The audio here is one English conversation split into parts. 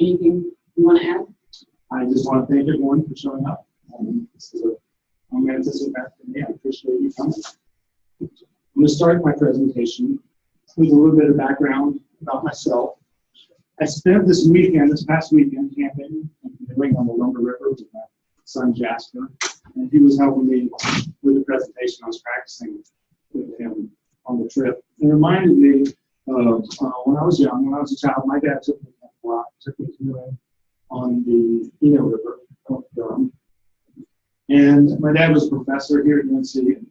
Anything you want to add? I just want to thank everyone for showing up. This is a momentous event for me. I appreciate you coming. I'm going to start my presentation with a little bit of background about myself. I spent this past weekend, camping and canoeing on the Lumber River with my son Jasper, and he was helping me with the presentation. I was practicing with him on the trip. It reminded me of when I was young, when I was a child, my dad took me camping a lot, took me canoeing on the ENEC River, Durham. And my dad was a professor here at UNC in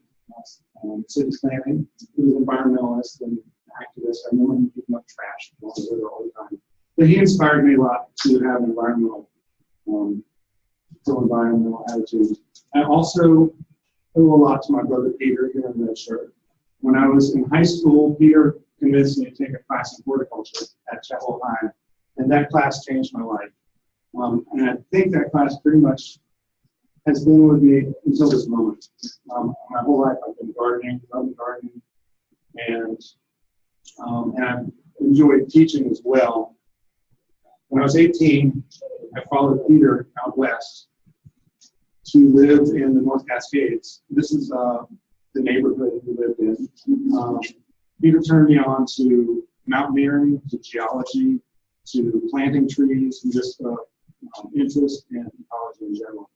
city planning. He was an environmentalist and activist. I remember him picking up trash along the river all the time. But he inspired me a lot to have an environmental attitude. I also owe a lot to my brother Peter here in Red Shirt. When I was in high school, Peter convinced me to take a class in horticulture at Chapel High, and that class changed my life. And I think that class pretty much has been with me until this moment. My whole life I've been gardening, loving gardening, and I've enjoyed teaching as well. When I was 18, I followed Peter out west to live in the North Cascades. This is the neighborhood we lived in. Peter turned me on to mountaineering, to geology, to planting trees, and just interest in ecology in general.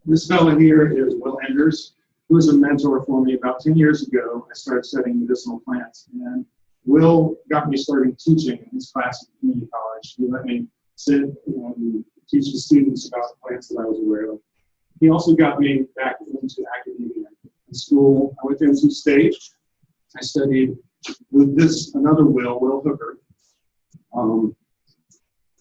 This fellow here is Will Enders, who was a mentor for me about 10 years ago. I started studying medicinal plants, and Will got me started teaching in his class at community college. He let me sit and teach the students about the plants that I was aware of. He also got me back into academia. In school, I went to NC State. I studied with another Will Hooker.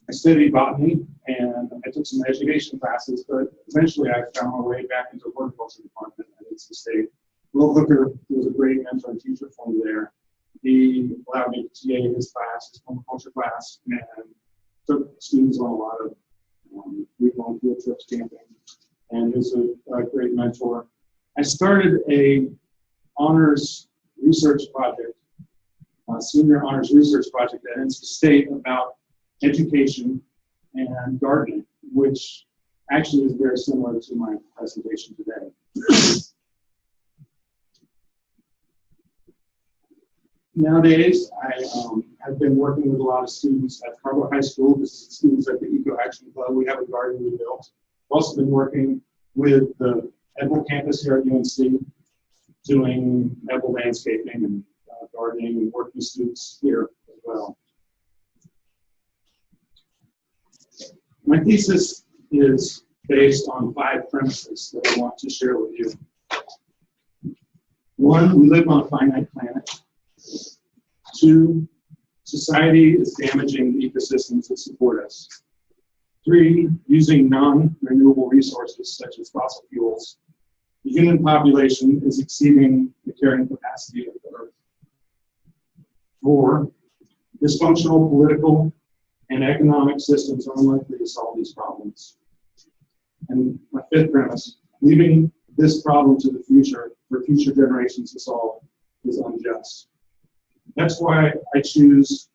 I studied botany, and I took some education classes, but eventually I found my way back into the horticulture department at NC State. Will Hooker was a great mentor and teacher for me there. He allowed me to TA his class, his permaculture class, and took students on a lot of week-long field trips camping, and he was a great mentor. I started a honors research project, senior honors research project at NC State about education and gardening, which actually is very similar to my presentation today. Nowadays, I have been working with a lot of students at Carver High School. This is students at the Eco Action Club. We have a garden we built. I've also been working with the Edward campus here at UNC, doing Edward landscaping and gardening and working with students here as well. My thesis is based on 5 premises that I want to share with you. 1, we live on a finite planet. 2, society is damaging the ecosystems that support us. 3, using non-renewable resources such as fossil fuels. The human population is exceeding the carrying capacity of the Earth. 4, dysfunctional political and economic systems are unlikely to solve these problems. And my 5th premise, leaving this problem to the future for future generations to solve is unjust. That's why I choose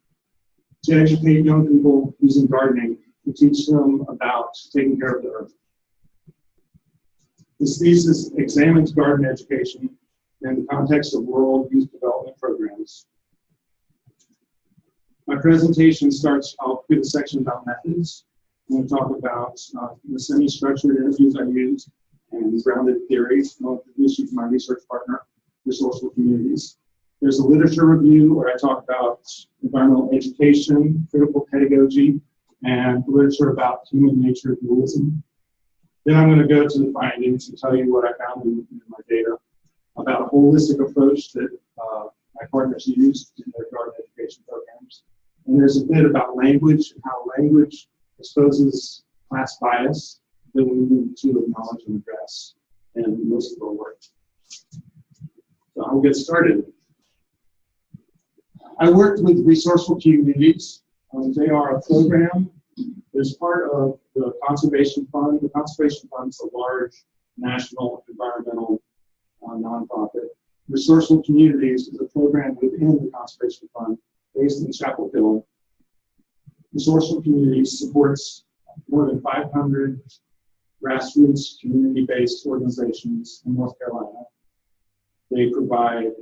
to educate young people using gardening, to teach them about taking care of the earth. This thesis examines garden education in the context of rural youth development programs. My presentation starts, I'll give a section about methods. I'm going to talk about the semi-structured interviews I used and grounded theories. I'll introduce you to my research partner, Resourceful Communities. There's a literature review where I talk about environmental education, critical pedagogy, and literature about human nature dualism. Then I'm going to go to the findings and tell you what I found in my data about a holistic approach that my partners used in their garden education programs. And there's a bit about language and how language exposes class bias that we need to acknowledge and address in most of our work. So I'll get started. I worked with Resourceful Communities. They are a program that's part of the Conservation Fund. The Conservation Fund is a large national environmental nonprofit. Resourceful Communities is a program within the Conservation Fund based in Chapel Hill. Resourceful Communities supports more than 500 grassroots community-based organizations in North Carolina. They provide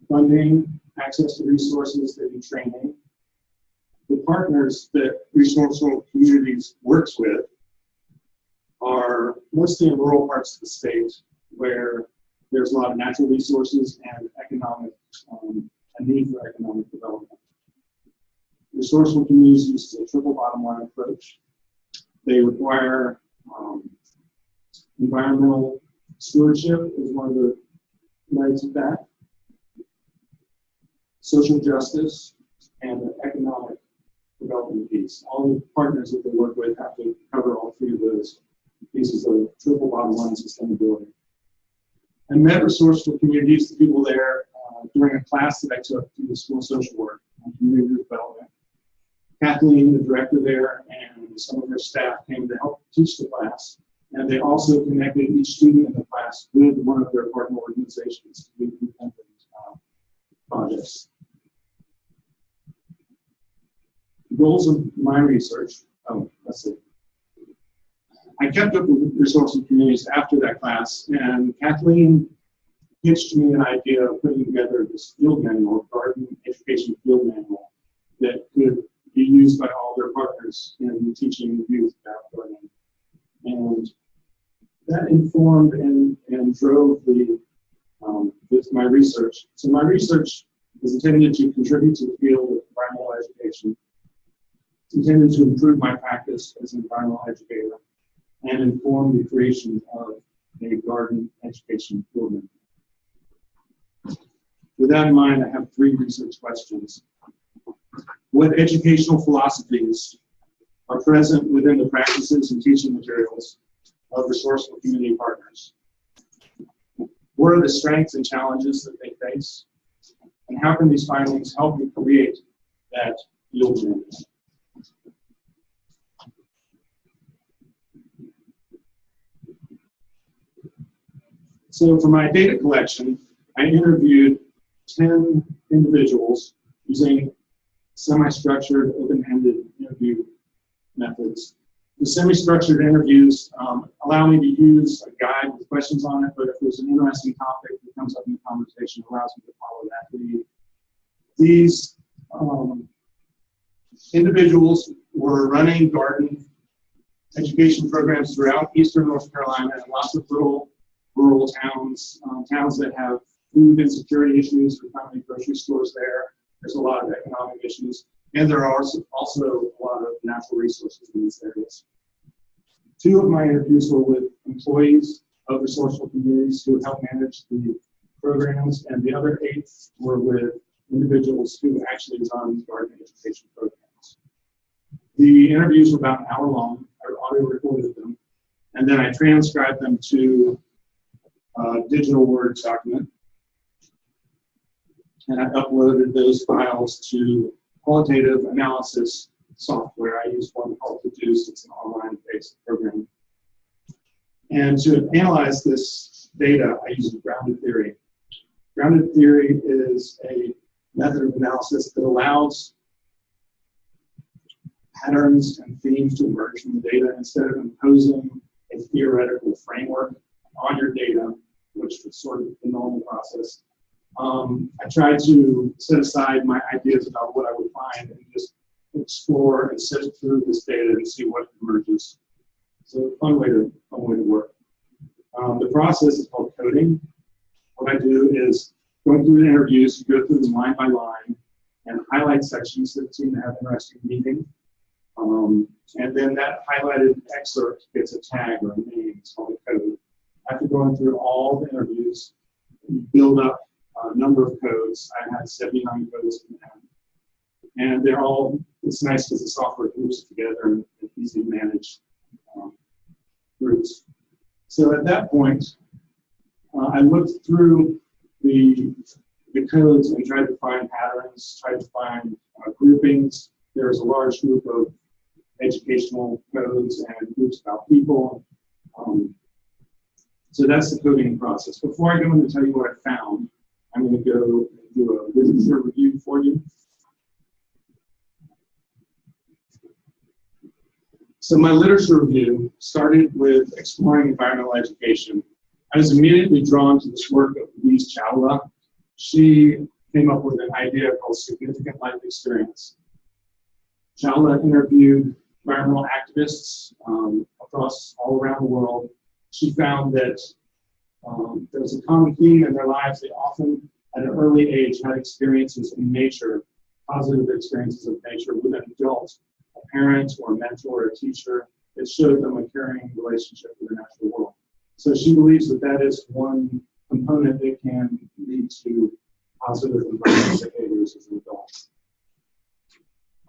funding, access to resources, they do training. The partners that Resourceful Communities works with are mostly in rural parts of the state where there's a lot of natural resources and economic, a need for economic development. Resourceful Communities uses a triple bottom line approach. They require environmental stewardship is one of the legs of that, social justice, and the economic development piece. All the partners that they work with have to cover all three of those pieces of triple bottom line sustainability. I met Resourceful Communities, the people there, during a class that I took through the School of Social Work on community development. Kathleen, the director there, and some of her staff came to help teach the class, and they also connected each student in the class with one of their partner organizations to do independent projects. The goals of my research, let's see. I kept up with Resourceful Communities after that class, and Kathleen pitched me an idea of putting together this field manual, garden education field manual, that could be used by all their partners in teaching youth about gardening. And that informed and drove my research. So my research is intended to contribute to the field of environmental education. It's intended to improve my practice as an environmental educator and inform the creation of a garden education field manual. With that in mind, I have 3 research questions. What educational philosophies are present within the practices and teaching materials of Resourceful Community partners? What are the strengths and challenges that they face? And how can these findings help me create that field manual? So for my data collection, I interviewed 10 individuals using semi-structured, open-ended interview methods. The semi-structured interviews allow me to use a guide with questions on it, but if there's an interesting topic that comes up in the conversation, it allows me to follow that lead. These individuals were running garden education programs throughout eastern North Carolina and lots of little rural towns, towns that have food insecurity issues. There's not many grocery stores there. There's a lot of economic issues. And there are also a lot of natural resources in these areas. 2 of my interviews were with employees of Resourceful Communities who help manage the programs, and the other 8 were with individuals who actually run garden education programs. The interviews were about an hour long. I audio recorded them, and then I transcribed them to a digital Word document, and I uploaded those files to qualitative analysis software. I use one called Thesis. It's an online-based program. And to analyze this data, I use grounded theory. Grounded theory is a method of analysis that allows patterns and themes to emerge from the data instead of imposing a theoretical framework on your data, which is sort of the normal process. I tried to set aside my ideas about what I would find and just explore and sift through this data and see what emerges. So fun way to work. The process is called coding. What I do is going through the interviews, go through them line by line, and highlight sections that seem to have interesting meaning. And then that highlighted excerpt gets a tag or a name. It's called a code. After going through all the interviews, build up a number of codes. I had 79 codes in the end. And they're all, it's nice because the software groups it together and it's easy to manage groups. So at that point, I looked through the codes and tried to find patterns, tried to find groupings. There's a large group of educational codes and groups about people. So that's the coding process. Before I go in to tell you what I found, I'm going to go do a literature review for you. So my literature review started with exploring environmental education. I was immediately drawn to this work of Louise Chawla. She came up with an idea called significant life experience. Chawla interviewed environmental activists across all around the world. She found that there was a common theme in their lives. They often, at an early age, had experiences in nature, positive experiences of nature with an adult, a parent or a mentor or a teacher that showed them a caring relationship with the natural world. So she believes that that is one component that can lead to positive environmental behaviors as an adult.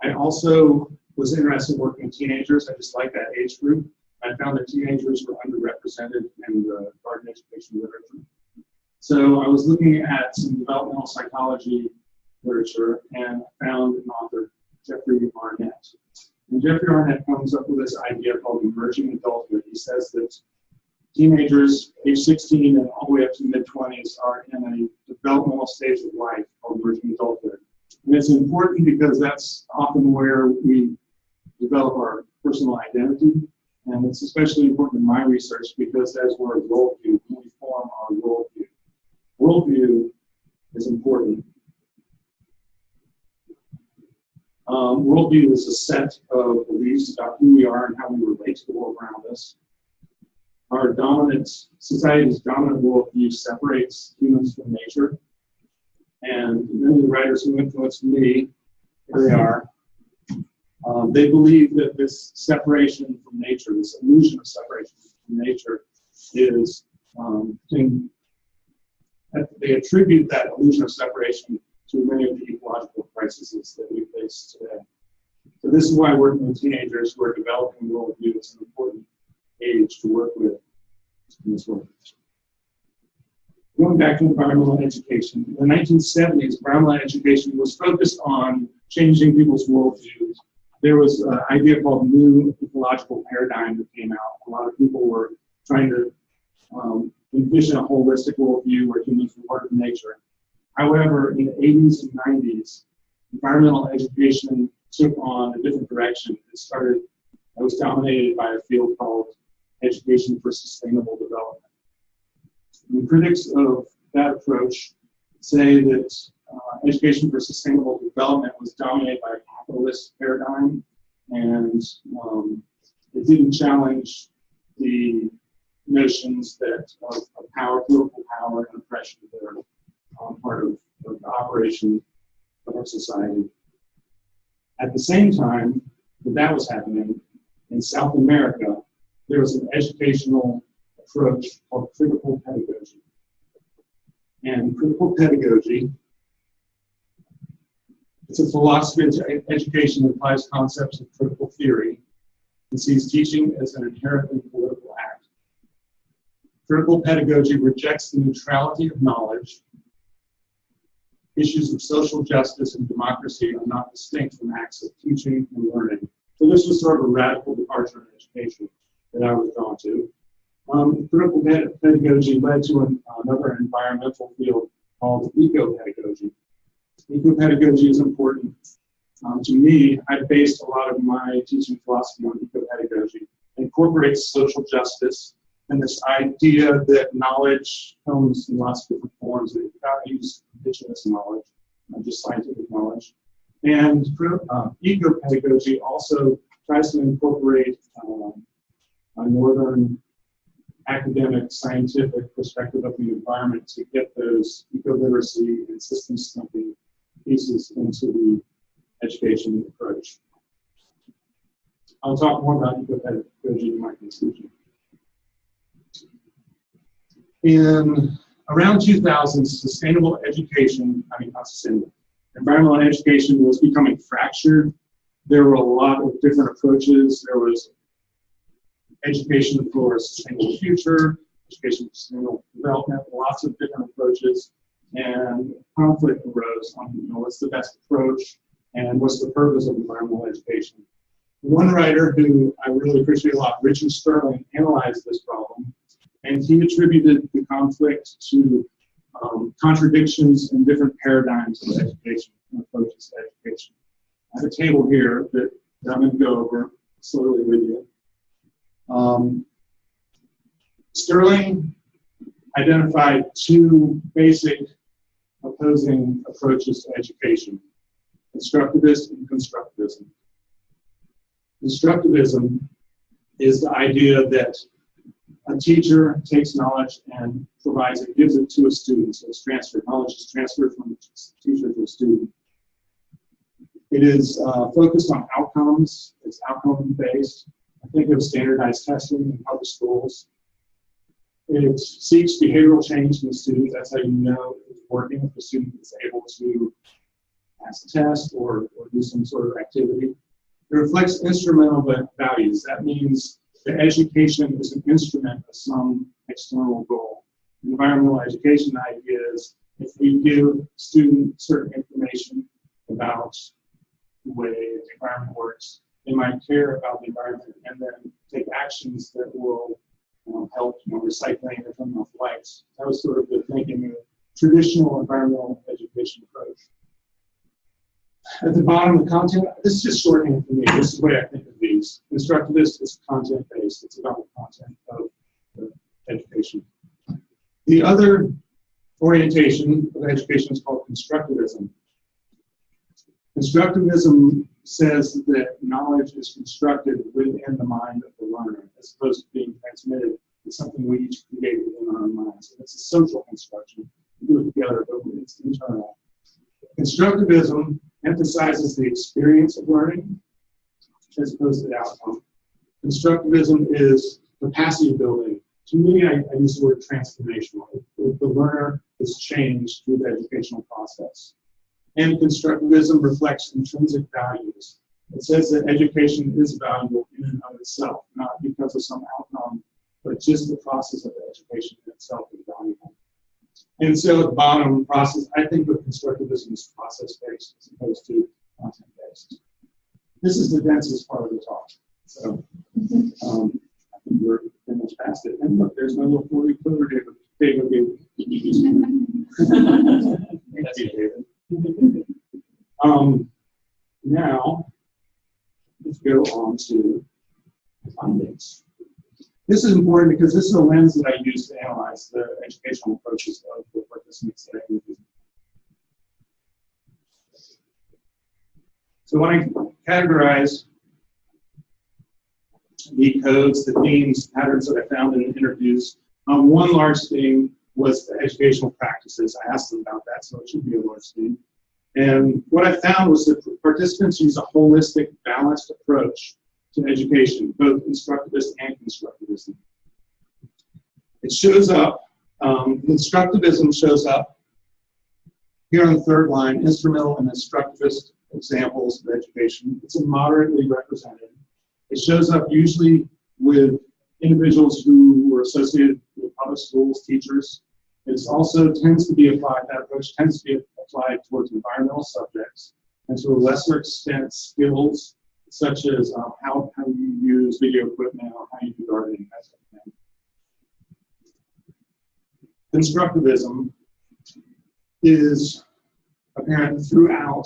I also was interested in working with teenagers. I just like that age group. I found that teenagers were underrepresented in the garden education literature. So I was looking at some developmental psychology literature and found an author, Jeffrey Arnett. And Jeffrey Arnett comes up with this idea called emerging adulthood. He says that teenagers, age 16 and all the way up to mid-20s, are in a developmental stage of life called emerging adulthood. And it's important because that's often where we develop our personal identity. And it's especially important in my research because as we're a worldview, we form our worldview. Worldview is important. Worldview is a set of beliefs about who we are and how we relate to the world around us. Our dominant, society's dominant worldview separates humans from nature. And many of the writers who influenced me, here they are, they believe that this separation from nature, this illusion of separation from nature is, they attribute that illusion of separation to many of the ecological crises that we face today. So this is why working with teenagers who are developing worldview is an important age to work with in this work. Going back to environmental education, in the 1970s, environmental education was focused on changing people's worldviews. There was an idea called new ecological paradigm that came out. A lot of people were trying to envision a holistic worldview where humans were part of nature. However, in the 80s and 90s, environmental education took on a different direction. It was dominated by a field called education for sustainable development. And the critics of that approach say that education for sustainable development was dominated by a capitalist paradigm, and it didn't challenge the notions that of power, political power, and oppression that are part of the operation of our society. At the same time that was happening, in South America, there was an educational approach called critical pedagogy. And critical pedagogy, it's a philosophy of education that applies concepts of critical theory and sees teaching as an inherently political act. Critical pedagogy rejects the neutrality of knowledge. Issues of social justice and democracy are not distinct from acts of teaching and learning. So this was sort of a radical departure in education that I was drawn to. Critical pedagogy led to another environmental field called ecopedagogy. Ecopedagogy is important. To me, I based a lot of my teaching philosophy on ecopedagogy. It incorporates social justice and this idea that knowledge comes in lots of different forms. That you've got to use indigenous knowledge, not just scientific knowledge. And ecopedagogy also tries to incorporate a northern academic, scientific perspective of the environment to get those eco-literacy and systems thinking pieces into the education approach. I'll talk more about ecopedagogy in my conclusion. In around 2000, sustainable education, not sustainable, environmental education was becoming fractured. There were a lot of different approaches. There was education for a sustainable future, education for sustainable development, lots of different approaches, and conflict arose on what's the best approach and what's the purpose of environmental education. One writer who I really appreciate a lot, Richard Sterling, analyzed this problem, and he attributed the conflict to contradictions in different paradigms of education and approaches to education. I have a table here that I'm going to go over. slowly with you. Sterling identified two basic opposing approaches to education: constructivist and constructivism. Constructivism is the idea that a teacher takes knowledge and provides it, gives it to a student. So it's transferred. Knowledge is transferred from the teacher to a student. It is focused on outcomes. It's outcome-based. I think of standardized testing in public schools. It seeks behavioral change in the student. That's how you know it's working, if the student is able to pass a test or do some sort of activity. It reflects instrumental values. That means the education is an instrument of some external goal. Environmental education idea is if we give students certain information about the way the environment works, they might care about the environment and then take actions that will help, recycling or turning off lights. That was sort of the thinking of traditional environmental education approach. At the bottom, the content, this is just shortening for me. This is the way I think of these. Constructivist is content-based. It's about the content of the education. The other orientation of education is called constructivism. Constructivism says that knowledge is constructed within the mind of the learner, as opposed to being transmitted. It's something we each create within our own minds. It's a social construction. We do it together, but it's internal. Constructivism emphasizes the experience of learning as opposed to the outcome. Constructivism is capacity building. To me, I use the word transformational. The learner is changed through the educational process. And constructivism reflects intrinsic values. It says that education is valuable in and of itself, not because of some outcome, but just the process of the education in itself is valuable. And so at the bottom, process, I think of constructivism as process-based as opposed to content-based. This is the densest part of the talk. So I think we're pretty much past it. And look, there's my little 40 clover David gave. Thank you, David. Now, let's go on to findings. This is important because this is a lens that I use to analyze the educational approaches of the participants that I use. So when I categorize the codes, the themes, patterns that I found in the interviews, one large theme was the educational practices. I asked them about that, so it should be a large theme. And what I found was that participants use a holistic, balanced approach to education, both instructivist and constructivism. It shows up, constructivism shows up here on the third line, instrumental and instructivist examples of education. It's moderately represented. It shows up usually with individuals who were associated with public schools, teachers. It also tends to be applied, that approach tends to be applied towards environmental subjects, and to a lesser extent, skills such as how you use video equipment or how you do gardening, that sort of thing. Constructivism is apparent throughout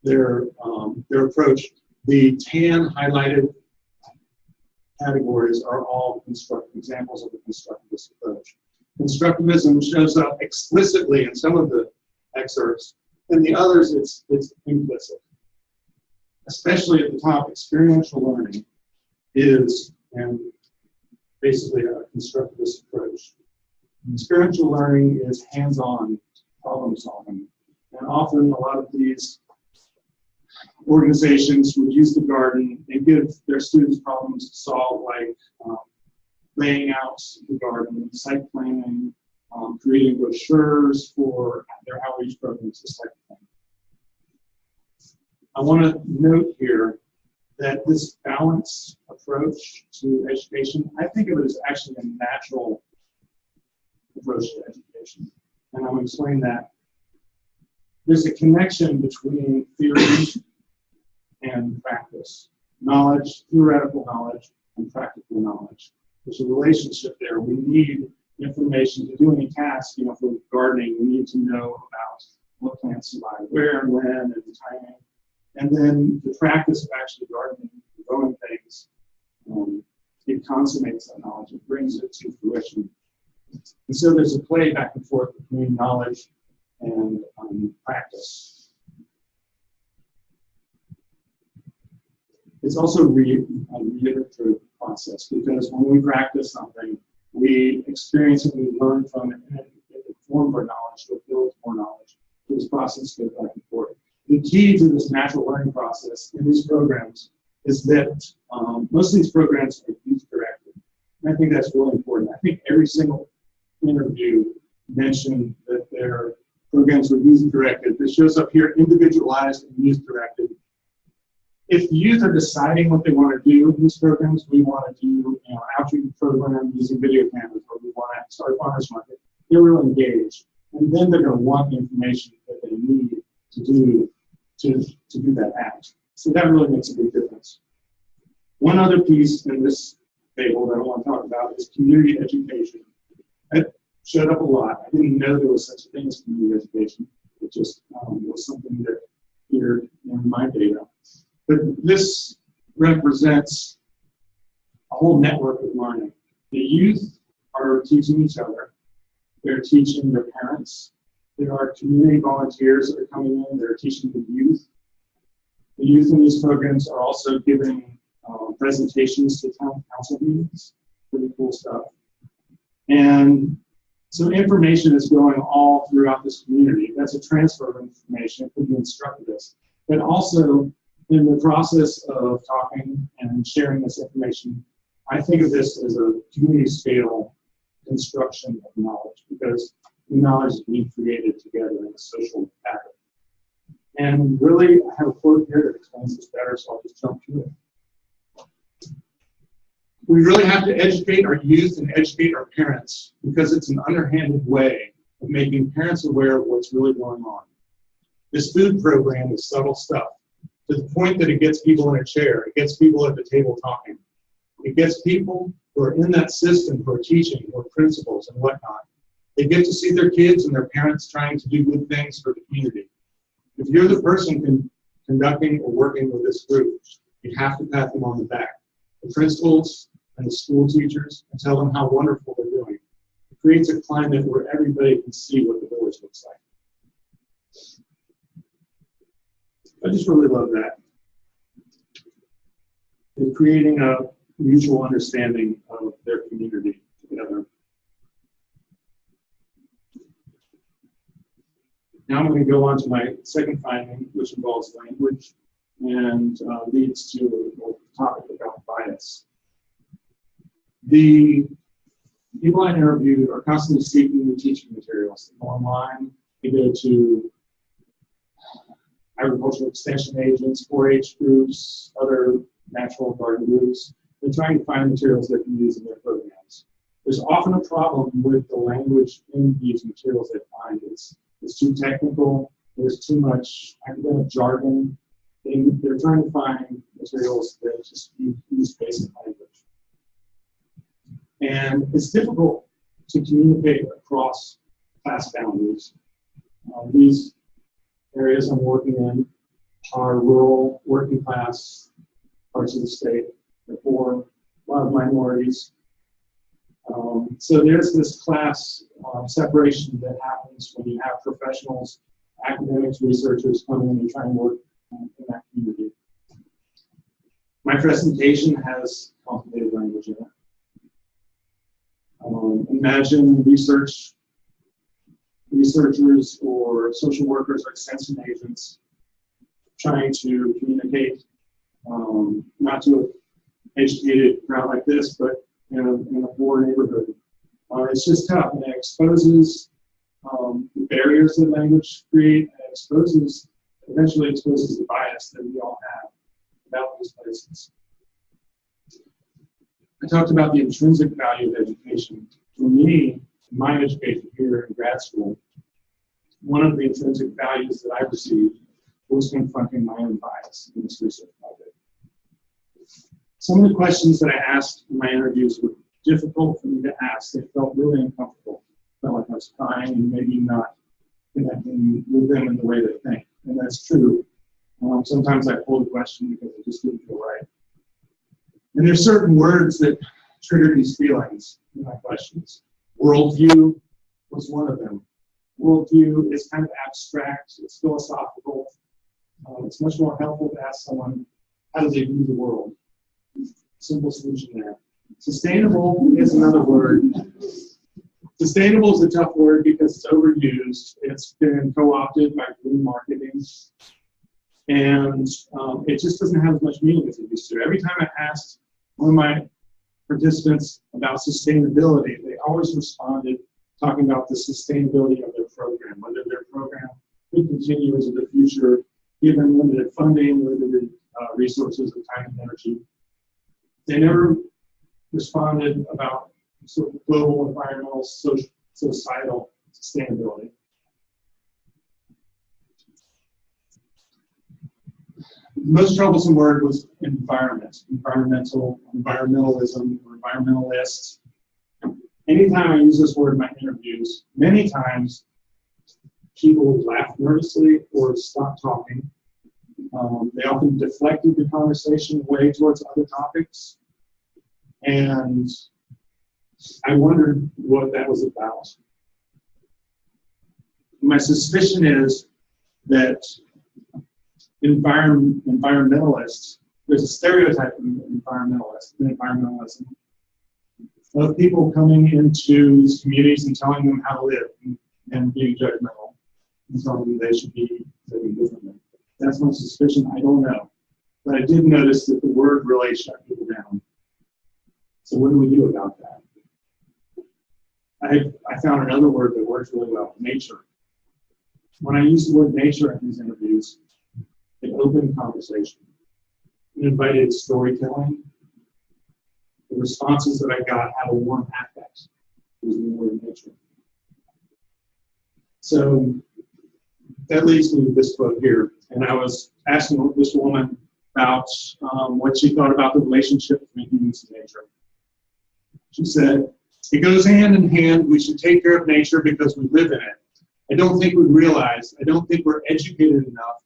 their approach. The tan highlighted categories are all examples of the constructivist approach. Constructivism shows up explicitly in some of the excerpts, and the others it's implicit. Especially at the top, experiential learning is basically a constructivist approach. Experiential learning is hands-on problem solving, and often a lot of these organizations would use the garden and give their students problems to solve, like laying out the garden, site planning, creating brochures for their outreach programs, this type of thing. I want to note here that this balanced approach to education, I think of it as actually a natural approach to education. And I'm going to explain that. There's a connection between theory and practice. Knowledge, theoretical knowledge, and practical knowledge. There's a relationship there. We need information to do any task, for gardening, we need to know about what plants survive where and when and the timing. And then the practice of actually gardening growing things, it consummates that knowledge, it brings it to fruition. And so there's a play back and forth between knowledge and practice. It's also a reiterative process, because when we practice something, we experience it, we learn from it, and it forms our knowledge, so it builds more knowledge. So this process goes back and forth. The key to this natural learning process in these programs is that most of these programs are youth-directed. And I think that's really important. I think every single interview mentioned that their programs were youth-directed. This shows up here, individualized and youth-directed. If the youth are deciding what they want to do in these programs, we want to do an outreach program using video cameras, or we want to start a farmers market, they're really engaged. And then they're going to want the information that they need to do that act. So that really makes a big difference. One other piece in this table that I want to talk about is community education. That showed up a lot. I didn't know there was such a thing as community education. It just was something that appeared in my data. But this represents a whole network of learning. The youth are teaching each other. They're teaching their parents. There are community volunteers that are coming in. They're teaching the youth. The youth in these programs are also giving presentations to town council meetings. Pretty cool stuff. And so information is going all throughout this community. That's a transfer of information. It could be instructivist. But also, in the process of talking and sharing this information, I think of this as a community scale construction of knowledge, because knowledge is being created together in a social fabric. And really, I have a quote here that explains this better, so I'll just jump to it. We really have to educate our youth and educate our parents, because it's an underhanded way of making parents aware of what's really going on. This food program is subtle stuff, to the point that it gets people in a chair, it gets people at the table talking. It gets people who are in that system, who are teaching, who are principals and whatnot. They get to see their kids and their parents trying to do good things for the community. If you're the person conducting or working with this group, you have to pat them on the back. The principals and the school teachers, and tell them how wonderful they're doing. It creates a climate where everybody can see what the village looks like. I just really love that. They're creating a mutual understanding of their community together. Now I'm going to go on to my second finding, which involves language and leads to a topic about bias. The people I interviewed are constantly seeking new teaching materials. They go online, they go to agricultural extension agents, 4-H groups, other natural garden groups. They're trying to find materials they can use in their programs. There's often a problem with the language in these materials they find. It's too technical, there's too much academic jargon. They're trying to find materials that just use basic language. And it's difficult to communicate across class boundaries. These areas I'm working in are rural, working class parts of the state. Therefore, a lot of minorities. So there's this class separation that happens when you have professionals, academics, researchers come in and try and work in that community. My presentation has complicated language in it. Imagine researchers or social workers or extension agents trying to communicate, not to an educated crowd like this, but in a poor neighborhood. It's just tough, and it exposes the barriers that language create, and eventually exposes the bias that we all have about these places. I talked about the intrinsic value of education. For me, my education here in grad school, one of the intrinsic values that I received was confronting my own bias in this research project. Some of the questions that I asked in my interviews were difficult for me to ask. They felt really uncomfortable. I felt like I was crying and maybe not connecting with them in the way they think. And that's true. Sometimes I pulled a question because it just didn't feel right. And there's certain words that trigger these feelings in my questions. Worldview was one of them. Worldview is kind of abstract, it's philosophical. It's much more helpful to ask someone, how do they view the world? Simple solution there. Sustainable is another word. Sustainable is a tough word because it's overused. It's been co-opted by green marketing. And it just doesn't have as much meaning as it used to. Every time I asked one of my participants about sustainability, they always responded talking about the sustainability of their program, whether their program could continue into the future, given limited funding, limited resources of time and energy. They never responded about sort of global, environmental, societal sustainability. The most troublesome word was environment, environmentalism, or environmentalists. Anytime I use this word in my interviews, many times people laugh nervously or stop talking. They often deflected the conversation away towards other topics. And I wondered what that was about. My suspicion is that environmentalists, there's a stereotype of environmentalism, of people coming into these communities and telling them how to live and being judgmental and telling them they should be living differently. That's my suspicion. I don't know. But I did notice that the word really shut people down. So what do we do about that? I found another word that works really well, nature. When I use the word nature in these interviews, it opened conversation. It invited storytelling. The responses that I got had a warm affect. It was the word nature. So that leads me to this quote here. And I was asking this woman about what she thought about the relationship between humans and nature. She said, "It goes hand in hand. We should take care of nature because we live in it. I don't think we realize, I don't think we're educated enough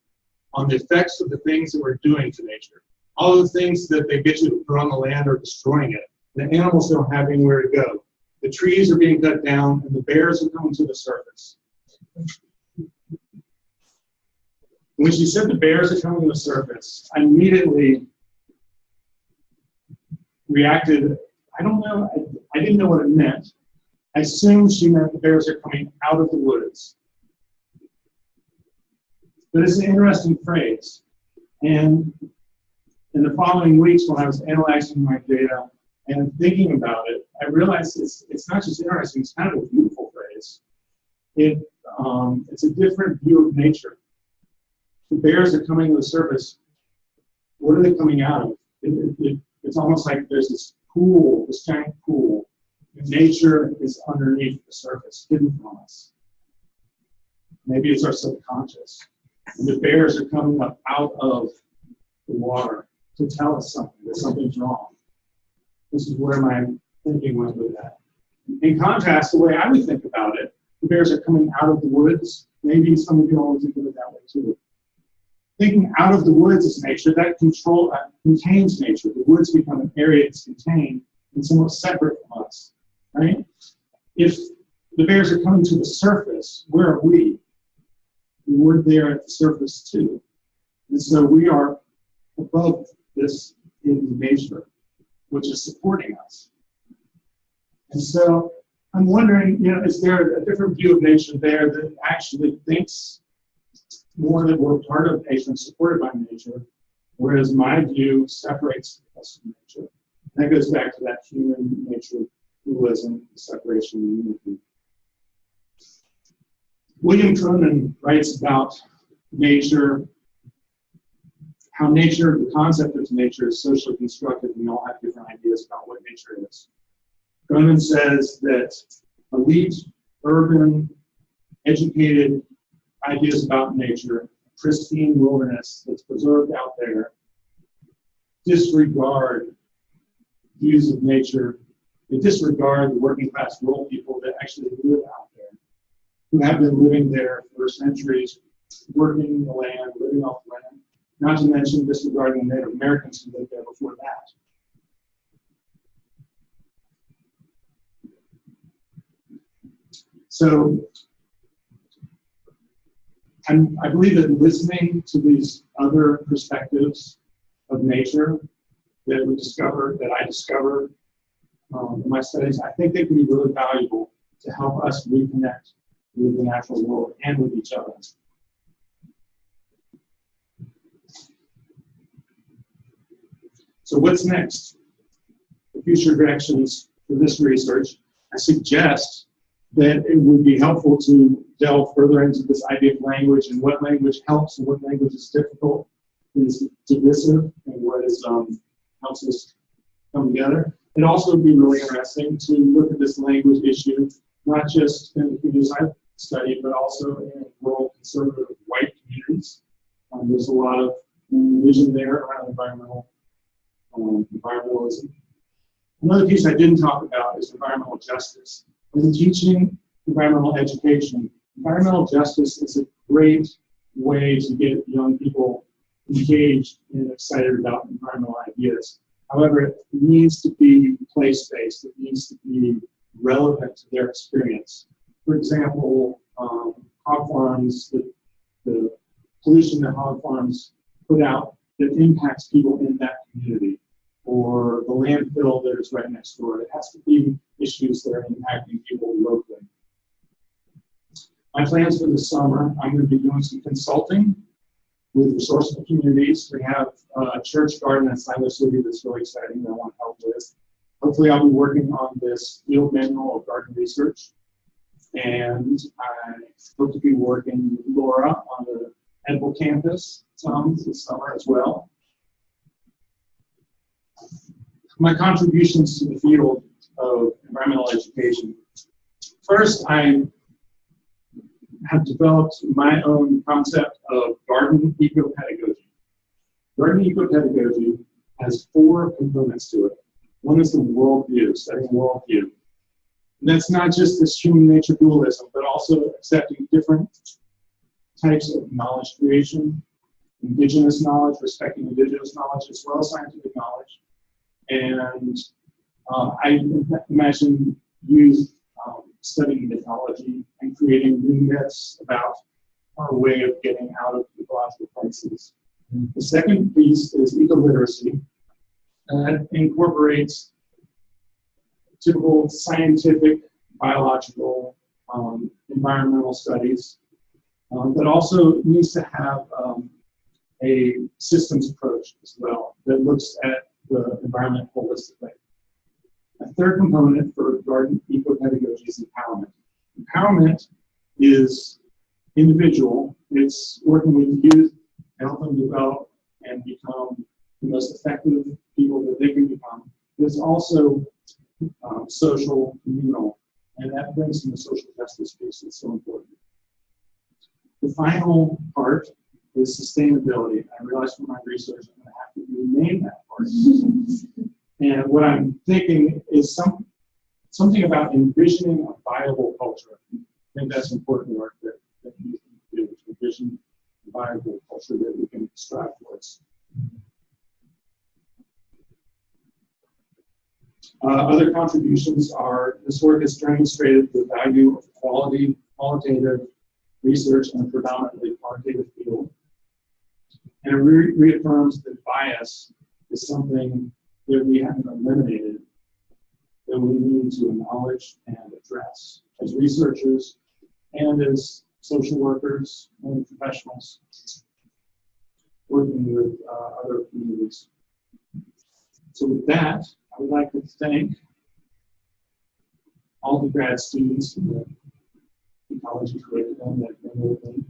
on the effects of the things that we're doing to nature. All the things that they get you to put on the land are destroying it. The animals don't have anywhere to go. The trees are being cut down and the bears are coming to the surface." When she said the bears are coming to the surface, I immediately reacted, I don't know, I didn't know what it meant. I assumed she meant the bears are coming out of the woods. But it's an interesting phrase. And in the following weeks, when I was analyzing my data and thinking about it, I realized it's not just interesting, it's kind of a beautiful phrase. It's a different view of nature. The bears are coming to the surface. What are they coming out of? It's almost like there's this pool, this giant pool. And nature is underneath the surface, hidden from us. Maybe it's our subconscious. And the bears are coming up out of the water to tell us something, that something's wrong. This is where my thinking went with that. In contrast, the way I would think about it, the bears are coming out of the woods. Maybe some of you always think of it that way too. Thinking out of the woods is nature, that contains nature. The woods become an area that's contained and somewhat separate from us, right? If the bears are coming to the surface, where are we? We're there at the surface too. And so we are above this in nature, which is supporting us. And so I'm wondering, is there a different view of nature there that actually thinks more that we're part of nature and supported by nature, whereas my view separates us from nature? And that goes back to that human nature dualism, separation and unity. William Cronin writes about nature, how nature, the concept of nature is socially constructed, and we all have different ideas about what nature is. Cronin says that elite, urban, educated ideas about nature, pristine wilderness that's preserved out there, disregard views of nature, they disregard the working class rural people that actually live out there, who have been living there for centuries, working the land, living off the land, not to mention disregarding the Native Americans who lived there before that. So I believe that listening to these other perspectives of nature that I discovered in my studies, I think they can be really valuable to help us reconnect with the natural world and with each other. So what's next? The future directions for this research. I suggest that it would be helpful to delve further into this idea of language and what language helps and what language is difficult, is divisive, and what is helps us come together. It'd also be really interesting to look at this language issue, not just in the communities I've studied, but also in rural conservative white communities. There's a lot of vision there around environmentalism. Another piece I didn't talk about is environmental justice. In teaching environmental education, environmental justice is a great way to get young people engaged and excited about environmental ideas. However, it needs to be place-based. It needs to be relevant to their experience. For example, hog farms, the pollution that hog farms put out that impacts people in that community, or the landfill that is right next door. It has to be issues that are impacting people locally. My plans for the summer, I'm going to be doing some consulting with Resourceful Communities. We have a church garden in Silo City that's really exciting that I want to help with. Hopefully I'll be working on this field manual of garden research. And I hope to be working with Laura on the Edible campus this summer as well. My contributions to the field of environmental education. First, I have developed my own concept of garden ecopedagogy. Garden ecopedagogy has 4 components to it. One is the worldview, studying worldview. And that's not just this human nature dualism, but also accepting different types of knowledge creation, indigenous knowledge, respecting indigenous knowledge, as well as scientific knowledge. And I imagine youth studying mythology and creating new myths about our way of getting out of ecological crises. The second piece is eco-literacy, and that incorporates typical scientific, biological, environmental studies, but also needs to have a systems approach as well that looks at the environment holistically. A third component for garden ecopedagogy is empowerment. Empowerment is individual. It's working with youth, help them develop and become the most effective people that they can become. It's also social, communal, and that brings in the social justice piece that's so important. The final part is sustainability. I realized from my research I'm going to have to rename that part. And what I'm thinking is something about envisioning a viable culture. I think that's important work that you can do, to envision a viable culture that we can strive towards. Other contributions are, this work has demonstrated the value of qualitative research in a predominantly quantitative field. And it reaffirms that bias is something that we haven't eliminated, that we need to acknowledge and address as researchers and as social workers and professionals working with other communities. So with that, I would like to thank all the grad students in the ecology curriculum that have been with me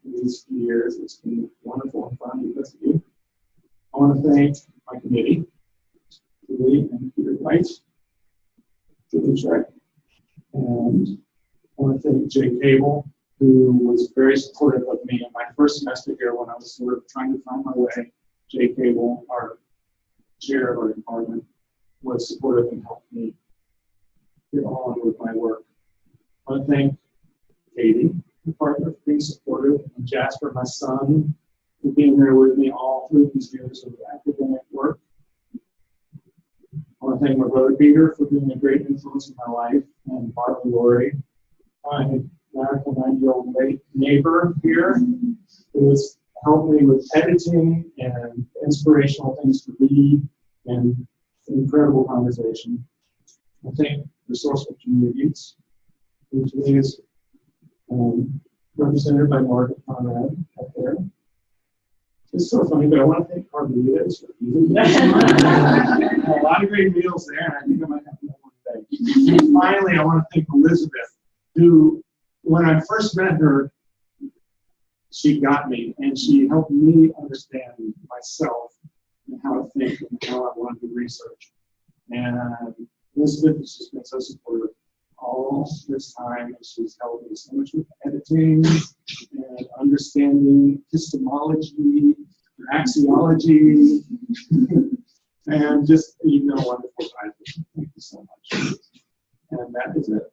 these few years. It's been wonderful and fun because of you. I want to thank my committee, Julie and Peter White, Julie Shrek, and I want to thank Jay Cable, who was very supportive of me in my first semester here when I was sort of trying to find my way. Jay Cable, our chair of our department, was supportive and helped me get on with my work. I want to thank Katie, the partner, for being supportive, and Jasper, my son, for being there with me all through these years of academic work. I want to thank my brother Peter for being a great influence in my life, and Barbara Lori, my American 90-year-old neighbor here, who's helped me with editing and inspirational things to read and incredible conversation. I think Resourceful Communities, which is represented by Margaret Conrad up there. It's so funny, but I want to thank Carmelita's for eating. A lot of great meals there, and I think I might have that one day. And finally, I want to thank Elizabeth, who, when I first met her, she got me, and she helped me understand myself and how to think and how I want to do research. And Elizabeth has just been so supportive all this time, and she's helped me so much with editing and understanding epistemology, axiology, and just, you know, wonderful guys. Thank you so much. And that is it.